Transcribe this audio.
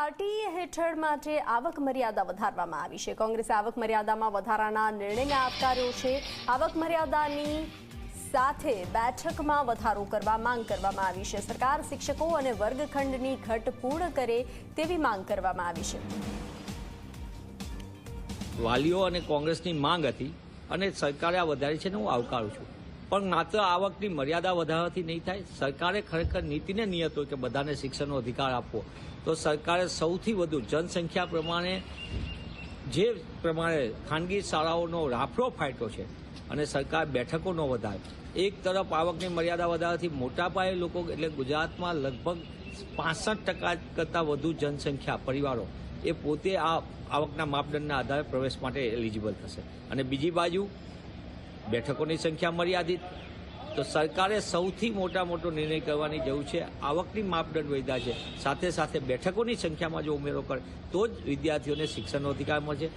Party હેઠળ માટે આવક મર્યાદા વધારવામાં આવી છે। કોંગ્રેસે આવક મર્યાદામાં વધારાના નિર્ણયને આવકાર્યો છે। આવક મર્યાદાની સાથે બેઠકમાં વધારો કરવા માંગ કરવામાં આવી છે। સરકાર શિક્ષકો અને વર્ગખંડની ઘટ પૂર્ણ કરે તેવી માંગ કરવામાં આવી છે। વાલીઓ અને કોંગ્રેસની માંગ હતી અને સરકારે આ વધારી છે ને હું આવકારું છું, પણ માત્ર આવકની મર્યાદા વધારવાથી નહીં થાય। સરકારે ખરેખર નીતિને નિયત હોય કે બધાને શિક્ષણનો અધિકાર આપવો, તો સરકારે સૌથી વધુ જનસંખ્યા પ્રમાણે જે પ્રમાણે ખાનગી શાળાઓનો રાફડો ફાટ્યો છે અને સરકાર બેઠકો ન વધારે। એક તરફ આવકની મર્યાદા વધારવાથી મોટા પાયે લોકો એટલે ગુજરાતમાં લગભગ 65% કરતાં વધુ જનસંખ્યા પરિવારો એ પોતે આ આવકના માપદંડના આધારે પ્રવેશ માટે એલિજિબલ થશે। અને બીજી બાજુ બેઠકોની સંખ્યા મર્યાદિત, તો સરકારે સૌથી મોટો નિર્ણય કરવાની જરૂર છે। આવકની માપદંડ વધ્યા છે, સાથે સાથે બેઠકોની સંખ્યામાં જો ઉમેરો કરે તો જ વિદ્યાર્થીઓને શિક્ષણનો અધિકાર મળશે।